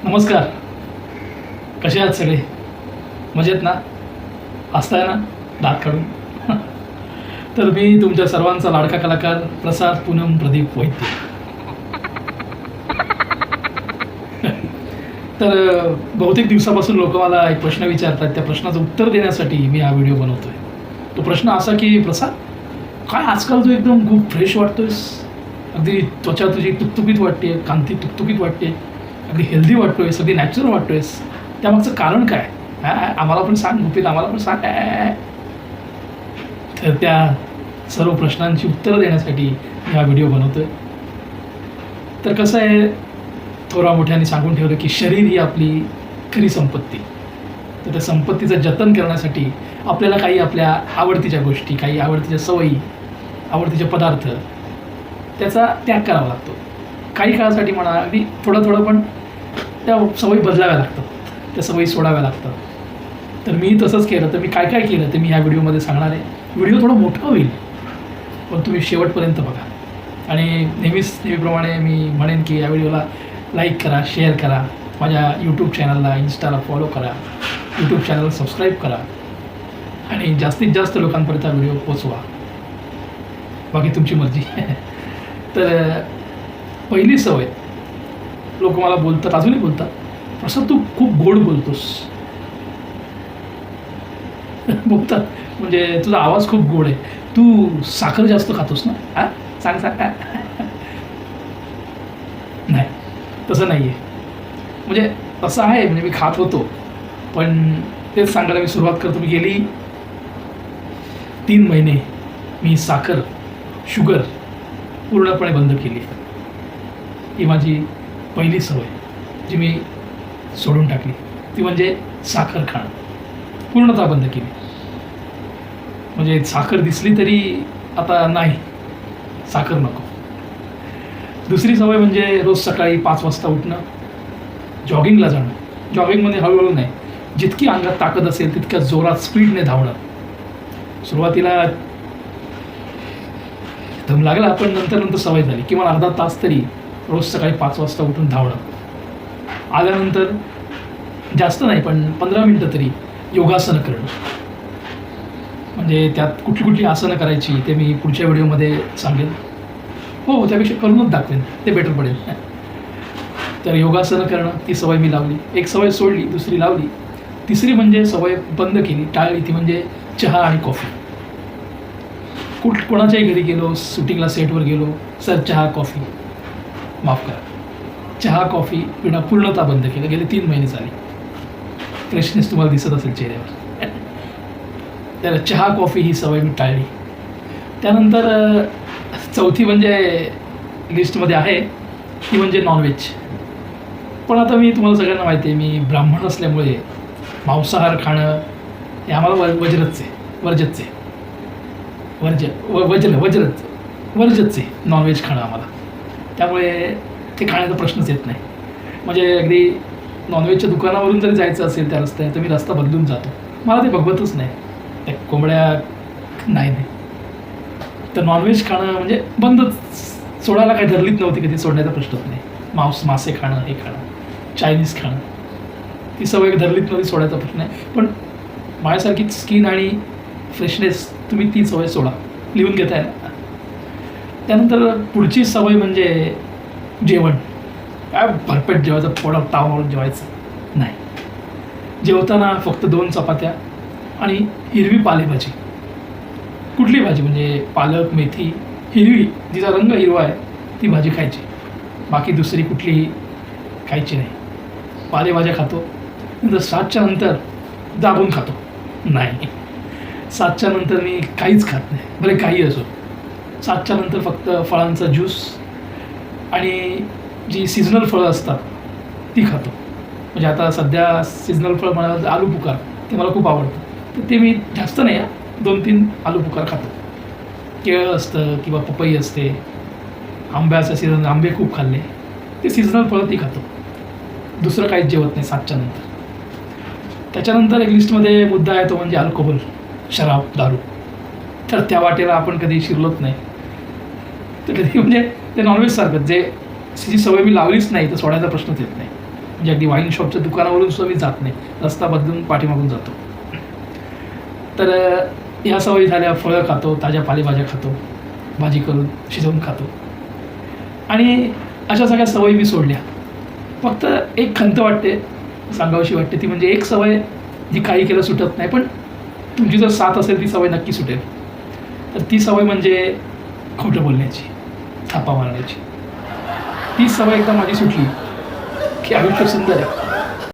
नमस्कार. कसे आहात सगळे? मजेत ना? हसताय ना दात काढून? तर मी तुमच्या सर्वांचा लाडका कलाकार प्रसाद पूनम प्रदीप वैद्य. तर बहुतेक दिवसापासून लोक मला एक प्रश्न विचारतात. त्या प्रश्नाचं उत्तर देण्यासाठी मी हा व्हिडिओ बनवतोय. तो प्रश्न असा की प्रसाद, काय आजकाल तू एकदम खूप फ्रेश वाटतोयस, अगदी त्वचा तुझी तुकतुकीत वाटते, कांती तुकतुकीत वाटते, अगदी हेल्दी वाटतोयस, अगदी नॅचरल वाटतोयस, त्यामागचं कारण काय? आम्हाला पण सांग गुपित, आम्हाला पण सांग. तर त्या सर्व प्रश्नांची उत्तरं देण्यासाठी मी हा व्हिडिओ बनवतोय. तर कसं आहे, थोरा मोठ्याने सांगून ठेवलं की शरीर ही आपली खरी संपत्ती. तर त्या संपत्तीचं जतन करण्यासाठी आपल्याला काही आपल्या आवडतीच्या गोष्टी, काही आवडतीच्या सवयी, आवडतीचे पदार्थ, त्याचा त्याग करावा लागतो. काही काळासाठी म्हणा, अगदी थोडं थोडं, पण त्या सवयी बदलाव्या लागतात, त्या सवयी सोडाव्या लागतात. तर मी तसंच केलं. तर मी काय काय केलं ते मी ह्या व्हिडिओमध्ये सांगणार आहे. व्हिडिओ थोडा मोठा होईल, पण तुम्ही शेवटपर्यंत बघा. आणि नेहमीप्रमाणे मी म्हणेन की या व्हिडिओला लाईक करा, शेअर करा, माझ्या यूट्यूब चॅनलला, इन्स्टाला फॉलो करा, यूट्यूब चॅनलला सबस्क्राईब करा आणि जास्तीत जास्त लोकांपर्यंत हा व्हिडिओ पोचवा. बाकी तुमची मर्जी. तर पहिली सवय, लोक मला बोलतात, अजूनही बोलतात, प्रसाद तू खूप गोड बोलतोस. बोलतात म्हणजे तुझा आवाज खूप गोड आहे, तू साखर जास्त खातोस ना? हां, सांग सांग. नाही, तसं नाही आहे. म्हणजे तसं आहे, म्हणजे मी खात होतो, पण तेच सांगायला मी सुरुवात करतो. मी गेली 3 महिने मी साखर, शुगर पूर्णपणे बंद केली. ही माझी पहिली सवय जी मी सोडून टाकली, ती म्हणजे साखर खाणं पूर्णतः बंद केली. म्हणजे साखर दिसली तरी आता नाही, साखर नको. दुसरी सवय म्हणजे रोज सकाळी 5 वाजता उठणं, जॉगिंगला जाणं. जॉगिंगमध्ये हळूहळू नाही, जितकी अंगात ताकद असेल तितक्या जोरात स्पीडने धावणं. सुरुवातीला दम लागला, पण नंतर सवय झाली. किमान अर्धा तास तरी रोज सकाळी 5 वाजता उठून धावणं. आल्यानंतर जास्त नाही, पण 15 मिनटं तरी योगासनं करणं. म्हणजे त्यात कुठली कुठली आसनं करायची ते मी पुढच्या व्हिडिओमध्ये सांगेन. हो, त्यापेक्षा करूनच दाखवेन, ते बेटर पडेल. तर योगासनं करणं, ती सवय मी लावली. एक सवय सोडली, दुसरी लावली. तिसरी म्हणजे सवय बंद केली, टाळली, ती म्हणजे चहा आणि कॉफी. कोणाच्याही घरी गेलो, शूटिंगला, सेटवर गेलो, सर चहा कॉफी, माफ करा, चहा कॉफी पिणं पूर्णतः बंद केलं. गेले 3 महिने झाले. फ्रेशनेस तुम्हाला दिसत असेल चेहऱ्यावर. तर चहा कॉफी ही सवय मी टाळली. त्यानंतर चौथी म्हणजे लिस्टमध्ये आहे, ती म्हणजे नॉनव्हेज. पण आता मी तुम्हाला सगळ्यांना माहिती आहे, मी ब्राह्मण असल्यामुळे मांसाहार खाणं हे आम्हाला वर्ज्यच आहे. वर्ज्यच आहे नॉनव्हेज खाणं आम्हाला. त्यामुळे ते खाण्याचा प्रश्नच येत नाही. म्हणजे अगदी नॉनव्हेजच्या दुकानावरून जरी जायचं असेल त्या रस्त्याने, तर मी रस्ता बदलून जातो. मला ते बघवतच नाही, त्या कोंबड्या नाही. तर नॉनव्हेज खाणं म्हणजे बंदच. सोडायला काही धरलीच नव्हती, कधी सोडण्याचा प्रश्नच नाही. मासे खाणं, हे खाणं, चायनीज खाणं, ती सवय धरलीच नव्हती, सोडायचा प्रश्न आहे. पण माझ्यासारखी स्किन आणि फ्रेशनेस, तुम्ही ती सवय सोडा, लिहून घेताय ना. त्यानंतर पुढची सवय म्हणजे जेवण. काय भरपेट जेवायचं, पोटात ताव मारून जेवायचं नाही. जेवताना फक्त 2 चपात्या आणि हिरवी पालेभाजी. कुठली भाजी म्हणजे पालक, मेथी, हिरवी, जिचा रंग हिरवा आहे ती भाजी खायची. बाकी दुसरी कुठलीही खायची नाही. पालेभाज्या खातो. नंतर 7च्या नंतर दाबून खातो. नाही, 7च्या नंतर मी काहीच खात नाही, भले काही असो. 7च्या नंतर फक्त फळांचा ज्यूस आणि जी सीझनल फळं असतात ती खातो. म्हणजे आता सध्या सीझनल फळ मला आलू पुकार, ते मला खूप आवडतं. तर ते मी जास्त नाही, 2-3 आलू पुकार खातो. केळं असतं किंवा पपई असते. आंब्याचं सीझन, आंबे खूप खाल्ले, ते सीझनल फळं ती खातो. दुसरं काहीच जेवत नाही 7च्या नंतर. त्याच्यानंतर एक लिस्टमध्ये मुद्दा आहे, तो म्हणजे अल्कोहोल, शराब, दारू. तर त्या वाटेला आपण कधी शिरलोच नाही. तर कधी म्हणजे ते नॉनव्हेजसारखं, जी सवय मी लावलीच नाही, तर सोडायचा प्रश्नच येत नाही. म्हणजे अगदी वाईन शॉपच्या दुकानावरून सुद्धा मी जात नाही, रस्ता बदलून पाठीमागून जातो. तर ह्या सवयी झाल्या. फळं खातो, ताज्या पालेभाज्या खातो, भाजी करून शिजवून खातो आणि अशा सगळ्या सवयी मी सोडल्या. फक्त एक खंत वाटते, सांगावीशी वाटते, ती म्हणजे एक सवय जी काही केलं सुटत नाही, पण तुमची जर साथ असेल ती सवय नक्की सुटेल. तर ती सवय म्हणजे खोटं बोलण्याची, थापा मारण्याची. ती सवय एकदा माझी सुटली की आयुष्य सुंदर आहे.